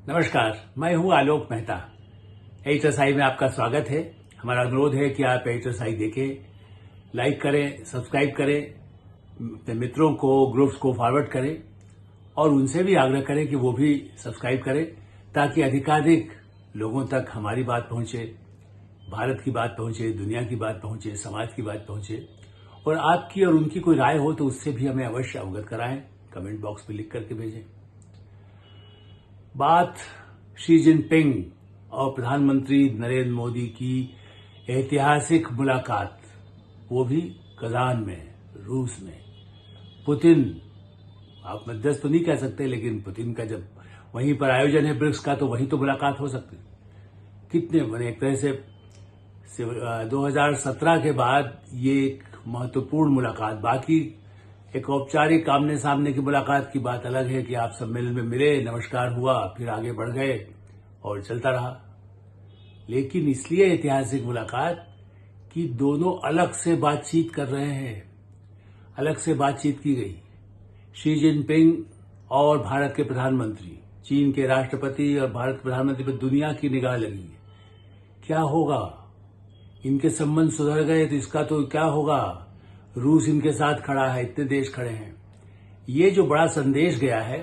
नमस्कार, मैं हूं आलोक मेहता। एचएसआई में आपका स्वागत है। हमारा अनुरोध है कि आप एचएसआई देखें, लाइक करें, सब्सक्राइब करें, अपने मित्रों को, ग्रुप्स को फॉरवर्ड करें और उनसे भी आग्रह करें कि वो भी सब्सक्राइब करें ताकि अधिकाधिक लोगों तक हमारी बात पहुंचे, भारत की बात पहुंचे, दुनिया की बात पहुंचे, समाज की बात पहुंचे। और आपकी और उनकी कोई राय हो तो उससे भी हमें अवश्य अवगत कराएं, कमेंट बॉक्स में लिख करके भेजें। बात शी जिनपिंग और प्रधानमंत्री नरेंद्र मोदी की ऐतिहासिक मुलाकात, वो भी कजान में, रूस में। पुतिन, आप मध्यस्थ तो नहीं कह सकते, लेकिन पुतिन का जब वहीं पर आयोजन है ब्रिक्स का, तो वहीं तो मुलाकात हो सकती। कितने बने, एक तरह से 2017 के बाद ये एक महत्वपूर्ण मुलाकात। बाकी एक औपचारिक आमने सामने की मुलाकात की बात अलग है कि आप सम्मेलन में मिले, नमस्कार हुआ, फिर आगे बढ़ गए और चलता रहा। लेकिन इसलिए ऐतिहासिक मुलाकात कि दोनों अलग से बातचीत कर रहे हैं, अलग से बातचीत की गई। शी जिनपिंग और भारत के प्रधानमंत्री, चीन के राष्ट्रपति और भारत के प्रधानमंत्री पर दुनिया की निगाह लगी है। क्या होगा? इनके संबंध सुधर गए तो इसका तो क्या होगा? रूस इनके साथ खड़ा है, इतने देश खड़े हैं। ये जो बड़ा संदेश गया है,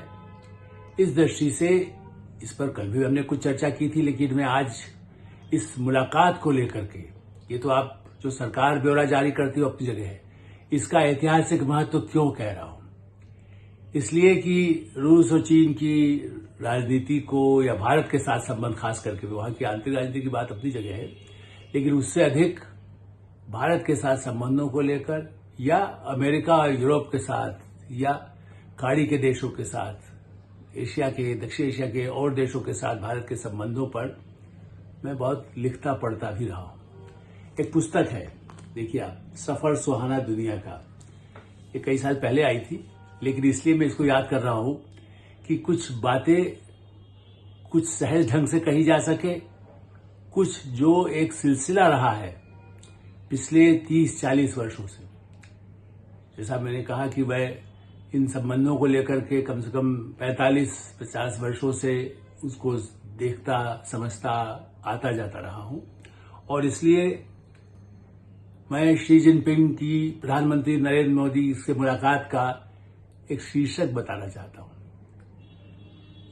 इस दृष्टि से इस पर कल भी हमने कुछ चर्चा की थी, लेकिन मैं आज इस मुलाकात को लेकर के, ये तो आप जो सरकार ब्यौरा जारी करती हो अपनी जगह है, इसका ऐतिहासिक महत्व क्यों कह रहा हूं? इसलिए कि रूस और चीन की राजनीति को या भारत के साथ संबंध, खास करके वहां की आंतरिक राजनीति की बात अपनी जगह है, लेकिन उससे अधिक भारत के साथ संबंधों को लेकर या अमेरिका और यूरोप के साथ या खाड़ी के देशों के साथ, एशिया के, दक्षिण एशिया के और देशों के साथ भारत के संबंधों पर मैं बहुत लिखता पढ़ता भी रहा हूं। एक पुस्तक है, देखिए आप, सफर सुहाना दुनिया का। ये कई साल पहले आई थी, लेकिन इसलिए मैं इसको याद कर रहा हूं कि कुछ बातें कुछ सहज ढंग से कही जा सके, कुछ जो एक सिलसिला रहा है पिछले 30-40 वर्षों से। जैसा मैंने कहा कि मैं इन संबंधों को लेकर के कम से कम 45-50 वर्षों से उसको देखता, समझता, आता जाता रहा हूं। और इसलिए मैं शी जिनपिंग की, प्रधानमंत्री नरेंद्र मोदी से मुलाकात का एक शीर्षक बताना चाहता हूं,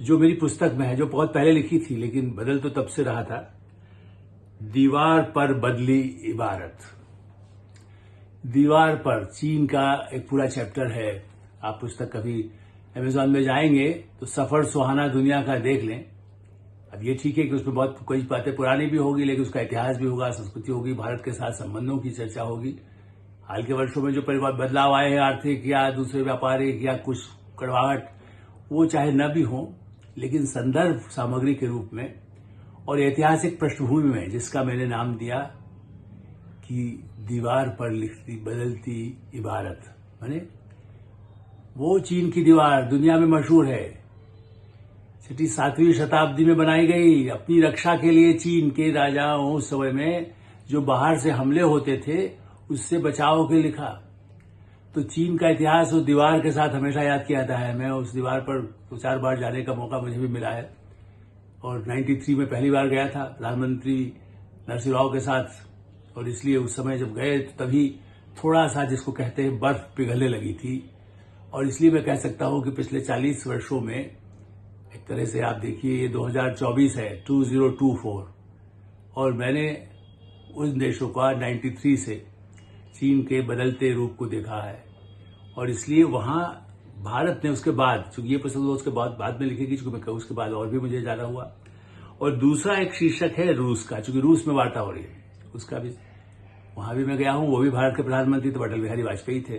जो मेरी पुस्तक में है, जो बहुत पहले लिखी थी, लेकिन बदल तो तब से रहा था। दीवार पर बदली इबारत। दीवार पर चीन का एक पूरा चैप्टर है। आप पुस्तक कभी अमेज़न में जाएंगे तो सफर सुहाना दुनिया का देख लें। अब ये ठीक है कि उसमें बहुत कोई बातें पुरानी भी होगी, लेकिन उसका इतिहास भी होगा, संस्कृति होगी, भारत के साथ संबंधों की चर्चा होगी। हाल के वर्षों में जो बदलाव आए हैं, आर्थिक या दूसरे व्यापारिक या कुछ कड़वाहट, वो चाहे न भी हो, लेकिन संदर्भ सामग्री के रूप में और ऐतिहासिक पृष्ठभूमि में, जिसका मैंने नाम दिया कि दीवार पर लिखती बदलती इबारत। माने वो चीन की दीवार दुनिया में मशहूर है, 7वीं शताब्दी में बनाई गई अपनी रक्षा के लिए। चीन के राजाओं उस समय में जो बाहर से हमले होते थे, उससे बचाव के लिखा। तो चीन का इतिहास उस दीवार के साथ हमेशा याद किया जाता है। मैं उस दीवार पर 2-4 बार जाने का मौका मुझे भी मिला है और 93 में पहली बार गया था प्रधानमंत्री नरसिंह राव के साथ। और इसलिए उस समय जब गए तो तभी थोड़ा सा, जिसको कहते हैं, बर्फ पिघलने लगी थी। और इसलिए मैं कह सकता हूं कि पिछले 40 वर्षों में, एक तरह से आप देखिए, ये 2024 है, 2024, और मैंने उन देशों का 93 से चीन के बदलते रूप को देखा है। और इसलिए वहां भारत ने उसके बाद, चूंकि ये पुस्तक उसके बाद में लिखेगी, चूंकि मैं उसके बाद और भी मुझे जाना हुआ। और दूसरा एक शीर्षक है रूस का, चूंकि रूस में वार्ता हो रही है, उसका भी वहां भी मैं गया हूं। वो भी भारत के प्रधानमंत्री तो अटल बिहारी वाजपेयी थे,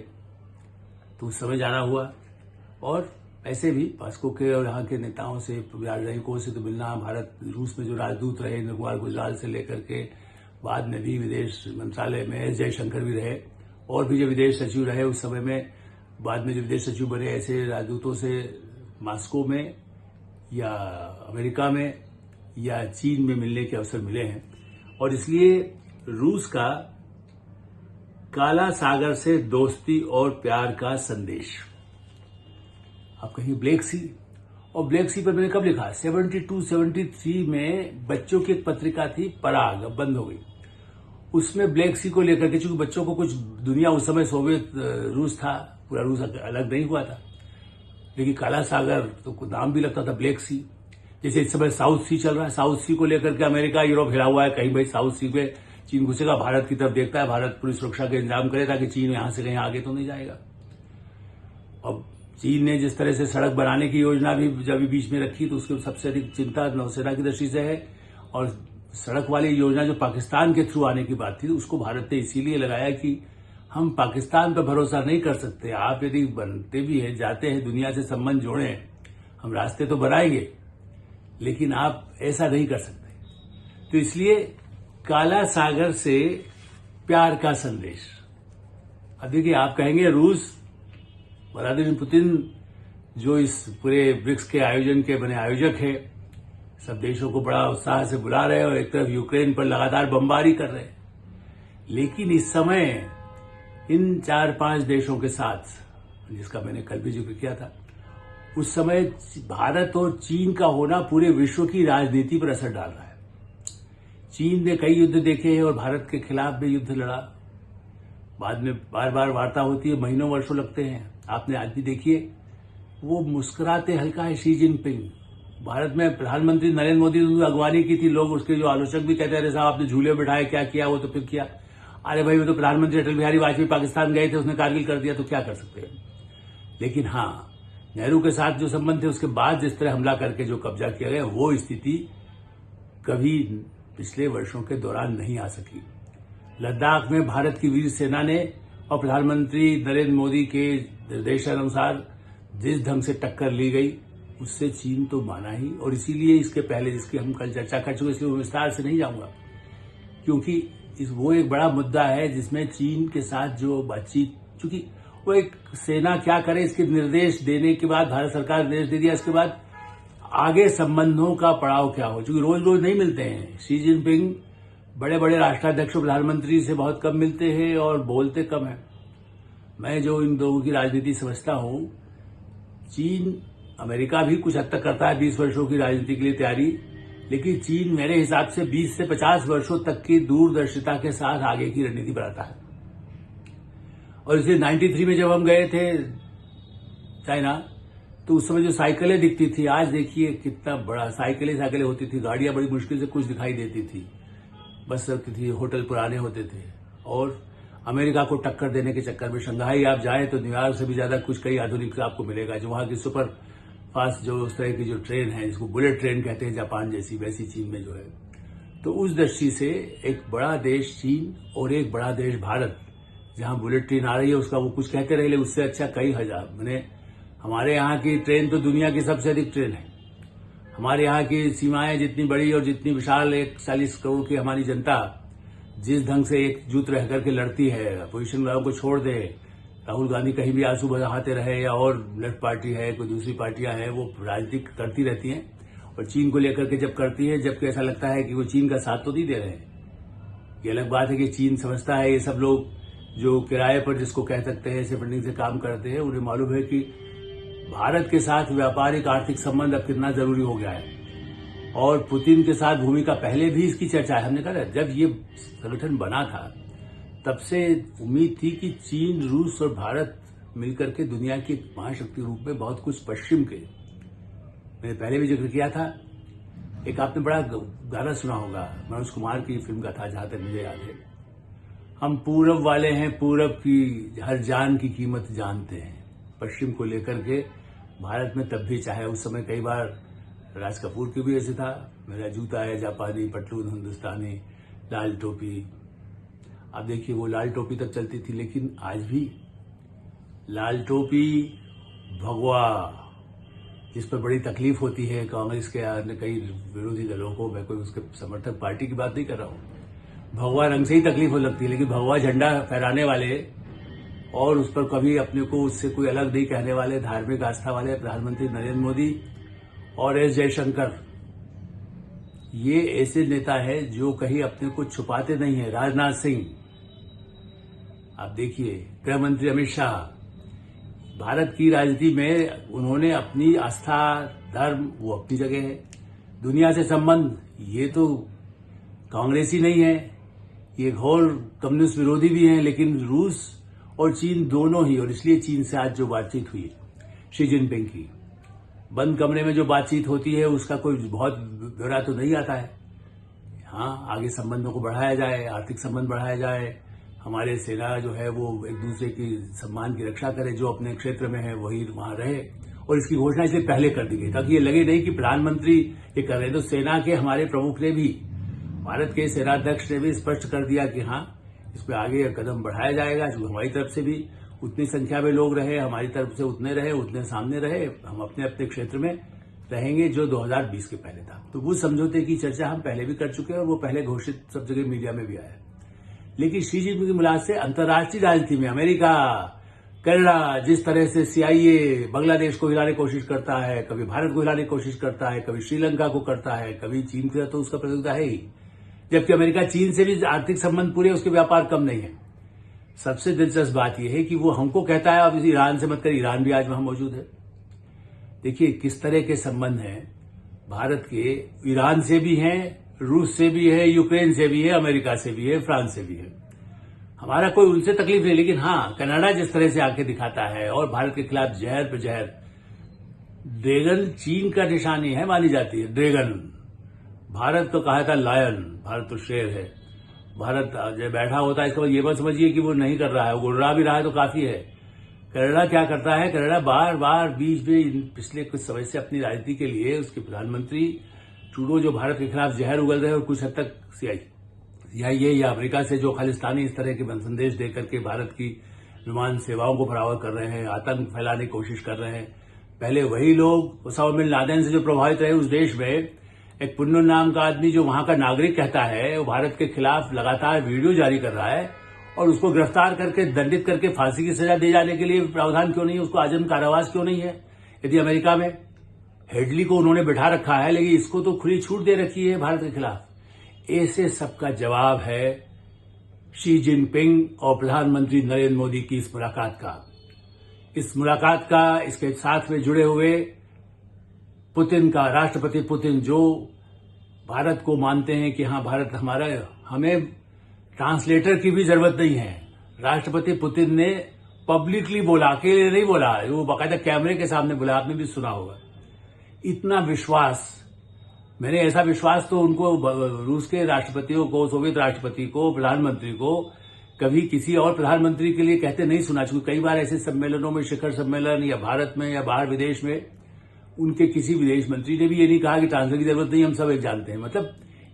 तो उस समय जाना हुआ। और ऐसे भी मास्को के और यहाँ के नेताओं से, राजनयिकों से तो मिलना। भारत रूस में जो राजदूत रहे, निर्मल गुजराल से लेकर के, बाद में भी विदेश मंत्रालय में एस जयशंकर भी रहे, और भी जो विदेश सचिव रहे उस समय में, बाद में जो विदेश सचिव बने, ऐसे राजदूतों से मास्को में या अमेरिका में या चीन में मिलने के अवसर मिले हैं। और इसलिए रूस का काला सागर से दोस्ती और प्यार का संदेश, आप कहिए ब्लैक सी और ब्लैक सी पर मैंने कब लिखा, 72-73 में बच्चों की एक पत्रिका थी पराग, अब बंद हो गई। उसमें ब्लैक सी को लेकर के, चूंकि बच्चों को कुछ दुनिया उस समय सोवियत रूस था, पूरा रूस अलग नहीं हुआ था, लेकिन काला सागर तो नाम भी लगता था ब्लैक सी। जैसे इस समय साउथ सी चल रहा है, साउथ सी को लेकर के अमेरिका यूरोप हिला हुआ है, कहीं भाई साउथ सी पे चीन घुसेगा, भारत की तरफ देखता है, भारत पूरी सुरक्षा के इंतजाम करे ताकि चीन यहां से कहीं आगे तो नहीं जाएगा। अब चीन ने जिस तरह से सड़क बनाने की योजना भी जब बीच में रखी तो उसकी सबसे अधिक चिंता नौसेना की दृष्टि से है, और सड़क वाली योजना जो पाकिस्तान के थ्रू आने की बात थी उसको भारत ने इसीलिए लगाया कि हम पाकिस्तान पर भरोसा नहीं कर सकते। आप यदि बनते भी हैं, जाते हैं, दुनिया से संबंध जोड़े, हम रास्ते तो बनाएंगे, लेकिन आप ऐसा नहीं कर सकते। तो इसलिए काला सागर से प्यार का संदेश। अब देखिए, आप कहेंगे रूस, व्लादिमीर पुतिन जो इस पूरे ब्रिक्स के आयोजन के बने आयोजक है, सब देशों को बड़ा उत्साह से बुला रहे हैं और एक तरफ यूक्रेन पर लगातार बमबारी कर रहे हैं, लेकिन इस समय इन 4-5 देशों के साथ, जिसका मैंने कल भी जिक्र किया था, उस समय भारत और चीन का होना पूरे विश्व की राजनीति पर असर डाल रहा है। चीन ने कई युद्ध देखे हैं और भारत के खिलाफ भी युद्ध लड़ा, बाद में बार बार वार्ता होती है, महीनों वर्षों लगते हैं। आपने आज भी देखिए, वो मुस्कुराते हल्का है शी जिनपिंग। भारत में प्रधानमंत्री नरेंद्र मोदी ने अगवानी की थी, लोग उसके जो आलोचक भी कहते रहे साहब आपने झूले बिठाए, क्या किया, वो तो फिर किया। अरे भाई, वो तो प्रधानमंत्री अटल बिहारी वाजपेयी पाकिस्तान गए थे, उसने कारगिल कर दिया, तो क्या कर सकते हैं। लेकिन हाँ, नेहरू के साथ जो संबंध थे उसके बाद जिस तरह हमला करके जो कब्जा किया गया, वो स्थिति कभी पिछले वर्षों के दौरान नहीं आ सकी। लद्दाख में भारत की वीर सेना ने और प्रधानमंत्री नरेंद्र मोदी के निर्देशानुसार जिस ढंग से टक्कर ली गई, उससे चीन तो माना ही। और इसीलिए इसके पहले, जिसकी हम कल चर्चा कर चुके, इसलिए विस्तार से नहीं जाऊंगा, क्योंकि वो एक बड़ा मुद्दा है जिसमें चीन के साथ जो बातचीत, चूंकि वो एक सेना क्या करे इसके निर्देश देने के बाद, भारत सरकार ने निर्देश दे दिया, इसके बाद आगे संबंधों का पड़ाव क्या हो, चूंकि रोज रोज नहीं मिलते हैं। शी जिनपिंग बड़े बड़े राष्ट्राध्यक्ष, प्रधानमंत्री से बहुत कम मिलते हैं और बोलते कम है। मैं जो इन लोगों की राजनीति समझता हूं, चीन, अमेरिका भी कुछ हद तक करता है 20 वर्षों की राजनीति के लिए तैयारी, लेकिन चीन मेरे हिसाब से 20 से 50 वर्षों तक की दूरदर्शिता के साथ आगे की रणनीति बनाता है। और इसलिए 93 में जब हम गए थे चाइना, तो उस समय जो साइकिलें दिखती थी, आज देखिए कितना बड़ा साइकिलें होती थी, गाड़ियां बड़ी मुश्किल से कुछ दिखाई देती थी, बस रखती थी, होटल पुराने होते थे। और अमेरिका को टक्कर देने के चक्कर में शंघाई आप जाए तो न्यूयॉर्क से भी ज्यादा कुछ कई आधुनिक आपको मिलेगा, जो वहां की सुपर फास्ट जो उस तरह की जो ट्रेन है, जिसको बुलेट ट्रेन कहते हैं, जापान जैसी, वैसी चीन में जो है। तो उस दृष्टि से एक बड़ा देश चीन और एक बड़ा देश भारत, जहां बुलेट ट्रेन आ रही है उसका वो कुछ कहते रहे, उससे अच्छा कई हजार, मैंने हमारे यहाँ की ट्रेन तो दुनिया की सबसे अधिक ट्रेन है। हमारे यहाँ की सीमाएं जितनी बड़ी और जितनी विशाल, 40 करोड़ की हमारी जनता जिस ढंग से एकजुट रह करके लड़ती है, अपोजिशन वालों को छोड़ दे, राहुल गांधी कहीं भी आंसू बहाते रहे, या और लेफ्ट पार्टी है, कोई दूसरी पार्टियां हैं, वो राजनीति करती रहती हैं, और चीन को लेकर के जब करती है, जबकि ऐसा लगता है कि वो चीन का साथ तो नहीं दे रहे हैं। ये अलग बात है कि चीन समझता है, ये सब लोग जो किराए पर जिसको कह सकते हैं ऐसे फंडिंग से काम करते हैं, उन्हें मालूम है कि भारत के साथ व्यापारिक आर्थिक संबंध अब कितना जरूरी हो गया है। और पुतिन के साथ भूमिका पहले भी इसकी चर्चा है, हमने कहा जब ये संगठन बना था तब से उम्मीद थी कि चीन, रूस और भारत मिलकर के दुनिया की महाशक्ति रूप में बहुत कुछ पश्चिम के, मैंने पहले भी जिक्र किया था, एक आपने बड़ा गाना सुना होगा, मनोज कुमार की फिल्म का था, जहां तक मुझे याद है, हम पूरब वाले हैं, पूरब की हर जान की कीमत जानते हैं। पश्चिम को लेकर के भारत में तब भी, चाहे उस समय कई बार राज कपूर की भी ऐसे था, मेरा जूता है जापानी, पटलून हिंदुस्तानी, लाल टोपी। आप देखिए वो लाल टोपी तब चलती थी, लेकिन आज भी लाल टोपी, भगवा, जिस पर बड़ी तकलीफ होती है कांग्रेस के अन्य कई विरोधी दलों को, मैं कोई उसके समर्थक पार्टी की बात नहीं कर रहा हूं, भगवा रंग से ही तकलीफ हो लगती है, लेकिन भगवा झंडा फहराने वाले और उस पर कभी अपने को उससे कोई अलग नहीं कहने वाले धार्मिक आस्था वाले प्रधानमंत्री नरेंद्र मोदी और एस जयशंकर, ये ऐसे नेता है जो कहीं अपने को छुपाते नहीं है। राजनाथ सिंह, आप देखिए, गृह मंत्री अमित शाह, भारत की राजनीति में उन्होंने अपनी आस्था, धर्म वो अपनी जगह है। दुनिया से संबंध, ये तो कांग्रेस ही नहीं है, ये घोर कम्युनिस्ट विरोधी भी हैं, लेकिन रूस और चीन दोनों ही, और इसलिए चीन से आज जो बातचीत हुई शी जिनपिंग की, बंद कमरे में जो बातचीत होती है उसका कोई बहुत ब्यौरा तो नहीं आता है। हाँ, आगे संबंधों को बढ़ाया जाए, आर्थिक संबंध बढ़ाया जाए, हमारे सेना जो है वो एक दूसरे की सम्मान की रक्षा करे, जो अपने क्षेत्र में है वही वहां रहे, और इसकी घोषणा इसलिए पहले कर दी गई ताकि ये लगे नहीं कि प्रधानमंत्री ये कर रहे हैं। तो सेना के हमारे प्रमुख ने भी, भारत के सेनाध्यक्ष ने भी स्पष्ट कर दिया कि हाँ, इस पर आगे कदम बढ़ाया जाएगा। जो हमारी तरफ से भी उतनी संख्या में लोग रहे, हमारी तरफ से उतने रहे, उतने सामने रहे, हम अपने अपने क्षेत्र में रहेंगे जो 2020 के पहले था। तो वो समझौते की चर्चा हम पहले भी कर चुके हैं और वो पहले घोषित सब जगह मीडिया में भी आया। लेकिन शी जिनपिंग की मुलाकात से अंतर्राष्ट्रीय राजनीति में अमेरिका, कनाडा, जिस तरह से CIA बांग्लादेश को हिलाने की कोशिश करता है, कभी भारत को हिलाने की कोशिश करता है, कभी श्रीलंका को करता है, कभी चीन के, तो उसका प्रतियोगिता है ही। जबकि अमेरिका चीन से भी आर्थिक संबंध पूरे, उसके व्यापार कम नहीं है। सबसे दिलचस्प बात यह है कि वो हमको कहता है अब ईरान से मत कर, ईरान भी आज वहां मौजूद है। देखिए किस तरह के संबंध हैं भारत के, ईरान से भी हैं, रूस से भी है, यूक्रेन से भी है, अमेरिका से भी है, फ्रांस से भी है। हमारा कोई उनसे तकलीफ नहीं, लेकिन हाँ, कनाडा जिस तरह से आंखें दिखाता है और भारत के खिलाफ जहर पे जहर, ड्रैगन चीन का निशानी है मानी जाती है, ड्रैगन। भारत तो कहा था लायन, भारत तो शेर है। भारत जब बैठा होता है, इसका मतलब ये मत समझिए कि वो नहीं कर रहा है, वो गुर्रा भी रहा है तो काफी है। कनाडा क्या करता है, कनाडा बार बार बीच में पिछले कुछ समय से अपनी राजनीति के लिए उसके प्रधानमंत्री ट्रूडो जो भारत के खिलाफ जहर उगल रहे हैं, और कुछ हद तक CIA या अमेरिका से जो खालिस्तानी इस तरह के संदेश देकर के भारत की विमान सेवाओं को बराबर कर रहे हैं, आतंक फैलाने की कोशिश कर रहे हैं। पहले वही लोग ओसामा बिन लादेन से जो प्रभावित रहे उस देश में, एक पुन्नन नाम का आदमी जो वहां का नागरिक कहता है, वो भारत के खिलाफ लगातार वीडियो जारी कर रहा है, और उसको गिरफ्तार करके दंडित करके फांसी की सजा दे जाने के लिए प्रावधान क्यों नहीं है, उसको आजीवन कारावास क्यों नहीं है। यदि अमेरिका में हेडली को उन्होंने बैठा रखा है, लेकिन इसको तो खुली छूट दे रखी है भारत के खिलाफ। ऐसे सबका जवाब है शी जिनपिंग और प्रधानमंत्री नरेंद्र मोदी की इस मुलाकात का। इस मुलाकात का इसके साथ में जुड़े हुए पुतिन का, राष्ट्रपति पुतिन, जो भारत को मानते हैं कि हाँ भारत हमारा, हमें ट्रांसलेटर की भी जरूरत नहीं है। राष्ट्रपति पुतिन ने पब्लिकली बोला, अकेले नहीं बोला, वो बाकायदा कैमरे के सामने बोला, आपने भी सुना होगा। इतना विश्वास, मैंने ऐसा विश्वास तो उनको, रूस के राष्ट्रपतियों को, सोवियत राष्ट्रपति को, प्रधानमंत्री को कभी किसी और प्रधानमंत्री के लिए कहते नहीं सुना। क्योंकि कई बार ऐसे सम्मेलनों में, शिखर सम्मेलन या भारत में या बाहर विदेश में, उनके किसी विदेश मंत्री ने भी ये नहीं कहा कि ट्रांसलेटर की जरूरत नहीं, हम सब एक जानते हैं। मतलब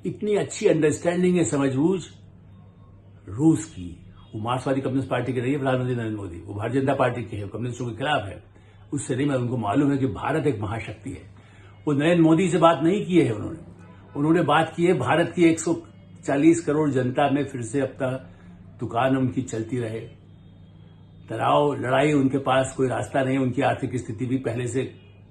इतनी अच्छी अंडरस्टैंडिंग है, समझबूझ रूस की। वो मार्क्सवादी कम्युनिस्ट पार्टी के नहीं है प्रधानमंत्री नरेंद्र मोदी, वो भारतीय जनता पार्टी के है, कम्युनिस्टों के खिलाफ है, उससे नहीं। मैं उनको मालूम है कि भारत एक महाशक्ति है। वो नरेंद्र मोदी से बात नहीं की है उन्होंने बात की है भारत की 140 करोड़ जनता में फिर से अपना दुकान उनकी चलती रहे। तनाव, लड़ाई, उनके पास कोई रास्ता नहीं। उनकी आर्थिक स्थिति भी पहले से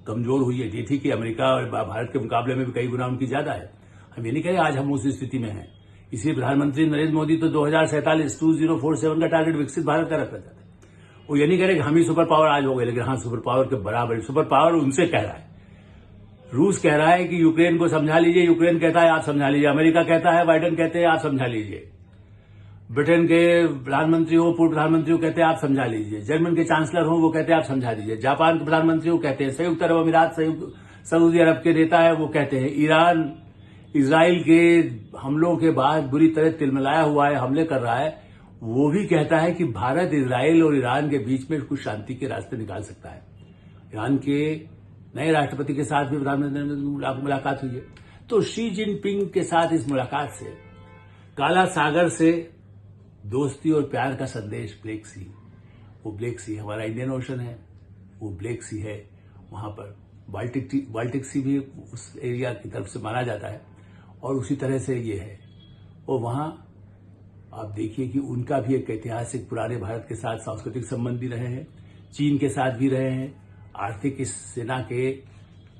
कमजोर हुई है। ये थी कि अमेरिका और भारत के मुकाबले में भी कई गुना उनकी ज्यादा है। हम ये नहीं कह रहे आज हम उस स्थिति में हैं। इसलिए प्रधानमंत्री नरेंद्र मोदी तो 2047 का टारगेट विकसित भारत का रखा जाता है। वो ये नहीं कह रहे कि हम ही सुपर पावर आज हो गए, लेकिन हाँ सुपर पावर के बराबर। सुपर पावर उनसे कह रहा है, रूस कह रहा है कि यूक्रेन को समझा लीजिए, यूक्रेन कहता है आप समझा लीजिए, अमेरिका कहता है, बाइडेन कहते हैं आप समझा लीजिए, ब्रिटेन के प्रधानमंत्री हो, पूर्व प्रधानमंत्री हो, कहते हैं आप समझा लीजिए, जर्मन के चांसलर हो, वो कहते हैं आप समझा लीजिए, जापान के प्रधानमंत्री हो कहते हैं, संयुक्त अरब अमीरात, सऊदी अरब के नेता है वो कहते हैं, ईरान इजराइल के हमलों के बाद बुरी तरह तिलमिलाया हुआ है, हमले कर रहा है, वो भी कहता है कि भारत इजराइल और ईरान के बीच में कुछ शांति के रास्ते निकाल सकता है। ईरान के नए राष्ट्रपति के साथ भी प्रधानमंत्री की मुलाकात हुई है। तो शी जिनपिंग के साथ इस मुलाकात से काला सागर से दोस्ती और प्यार का संदेश, ब्लैक सी, वो ब्लैक सी हमारा इंडियन ओशन है, वो ब्लैक सी है, वहां पर बाल्टिक सी भी उस एरिया की तरफ से माना जाता है, और उसी तरह से ये है। और वहां आप देखिए कि उनका भी एक ऐतिहासिक पुराने भारत के साथ सांस्कृतिक संबंध भी रहे हैं, चीन के साथ भी रहे हैं, आर्थिक इस सेना के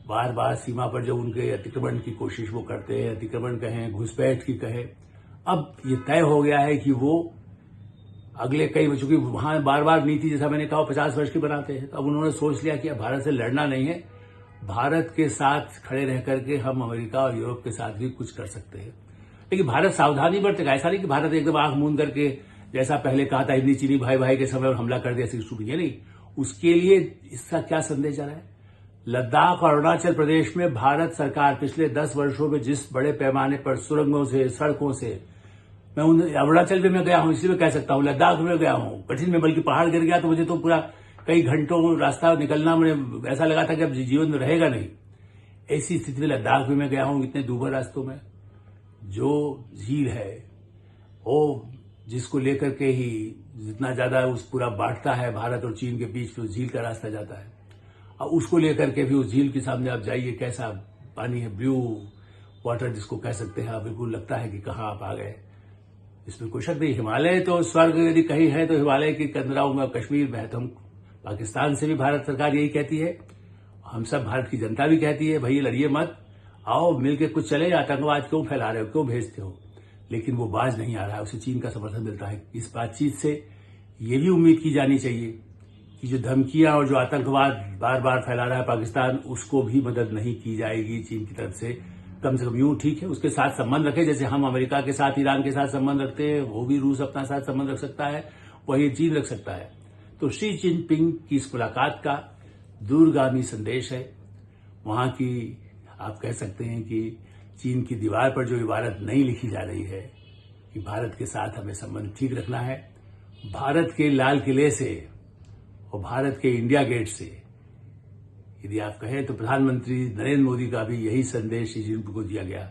बार बार सीमा पर जब उनके अतिक्रमण की कोशिश वो करते हैं, अतिक्रमण कहें, घुसपैठ की कहें, अब ये तय हो गया है कि वो अगले कई, चूंकि वहां बार बार नीति जैसा मैंने कहा 50 वर्ष की बनाते हैं, तो अब उन्होंने सोच लिया कि अब भारत से लड़ना नहीं है, भारत के साथ खड़े रह करके हम अमेरिका और यूरोप के साथ भी कुछ कर सकते हैं। लेकिन भारत सावधानी बरतेगा, ऐसा नहीं कि भारत एकदम आंख मूंद करके जैसा पहले कहा था हिंदी चीनी भाई भाई के समय और हमला कर दिया, ये नहीं। उसके लिए इसका क्या संदेश जा रहा है? लद्दाख और अरुणाचल प्रदेश में भारत सरकार पिछले 10 वर्षों में जिस बड़े पैमाने पर सुरंगों से, सड़कों से, मैं अरुणाचल में मैं गया हूं, इसलिए मैं कह सकता हूं, लद्दाख में गया हूं, कठिन में, बल्कि पहाड़ गिर गया तो मुझे तो पूरा कई घंटों रास्ता निकलना, मुझे ऐसा लगा था कि अब जीवन में रहेगा नहीं। ऐसी स्थिति में लद्दाख में मैं गया हूं, इतने दूभर रास्तों में। जो झील है वो, जिसको लेकर के ही जितना ज्यादा उस पूरा बांटता है भारत और चीन के बीच, उस झील का रास्ता जाता है, और उसको लेकर के भी उस झील के सामने आप जाइए, कैसा पानी है, ब्लू वाटर जिसको कह सकते हैं, आप बिल्कुल लगता है कि कहाँ आप आ गए। इसमें कोई शक नहीं, हिमालय तो स्वर्ग यदि कहीं है तो हिमालय की कंदराओं में, कश्मीर में है। तो हम पाकिस्तान से भी भारत सरकार यही कहती है, हम सब भारत की जनता भी कहती है, भैया लड़िए मत, आओ मिलकर कुछ चले, आतंकवाद क्यों फैला रहे हो, क्यों भेजते हो। लेकिन वो बाज नहीं आ रहा है, उसे चीन का समर्थन मिलता है। इस बातचीत से ये भी उम्मीद की जानी चाहिए कि जो धमकियां और जो आतंकवाद बार बार फैला रहा है पाकिस्तान, उसको भी मदद नहीं की जाएगी चीन की तरफ से कम यूं ठीक है, उसके साथ संबंध रखे, जैसे हम अमेरिका के साथ, ईरान के साथ संबंध रखते हैं, वो भी रूस अपना साथ संबंध रख सकता है, वही चीन रख सकता है। तो शी जिनपिंग की इस मुलाकात का दूरगामी संदेश है। वहां की, आप कह सकते हैं कि चीन की दीवार पर जो इबारत नहीं लिखी जा रही है कि भारत के साथ हमें संबंध ठीक रखना है, भारत के लाल किले से और भारत के इंडिया गेट से, यदि आप कहें तो प्रधानमंत्री नरेंद्र मोदी का भी यही संदेश शी जिनपिंग को दिया गया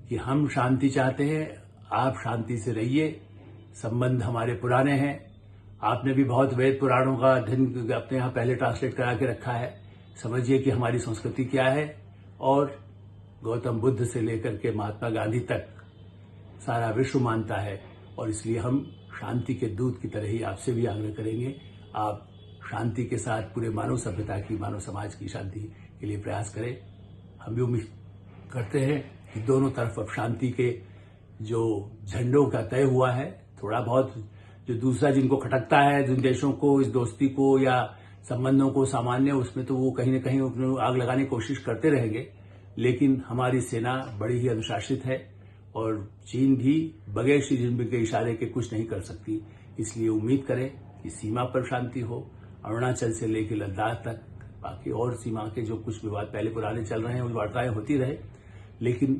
कि हम शांति चाहते हैं, आप शांति से रहिए, संबंध हमारे पुराने हैं। आपने भी बहुत वेद पुराणों का अध्ययन अपने यहाँ पहले ट्रांसलेट करा के रखा है, समझिए कि हमारी संस्कृति क्या है। और गौतम बुद्ध से लेकर के महात्मा गांधी तक सारा विश्व मानता है, और इसलिए हम शांति के दूत की तरह ही आपसे भी आग्रह करेंगे, आप शांति के साथ पूरे मानव सभ्यता की, मानव समाज की शांति के लिए प्रयास करें। हम भी उम्मीद करते हैं कि दोनों तरफ अब शांति के जो झंडों का तय हुआ है, थोड़ा बहुत जो दूसरा जिनको खटकता है, जिन देशों को, इस दोस्ती को या संबंधों को सामान्य, उसमें तो वो कहीं न कहीं आग लगाने की कोशिश करते रहेंगे। लेकिन हमारी सेना बड़ी ही अनुशासित है और चीन भी बगैर शी जिनपिंग के इशारे के कुछ नहीं कर सकती। इसलिए उम्मीद करें कि सीमा पर शांति हो, अरुणाचल से लेकर लद्दाख तक, बाकी और सीमा के जो कुछ विवाद पहले पुराने चल रहे हैं, वो वार्ताएं होती रहे, लेकिन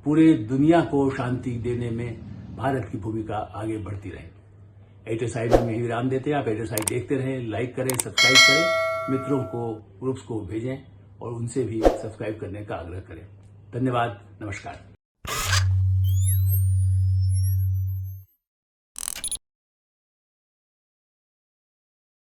पूरे दुनिया को शांति देने में भारत की भूमिका आगे बढ़ती रहे। एडर्साइड में यही विराम देते हैं। आप एडर्साइड देखते रहें, लाइक करें, सब्सक्राइब करें, मित्रों को, ग्रुप्स को भेजें और उनसे भी सब्सक्राइब करने का आग्रह करें। धन्यवाद, नमस्कार।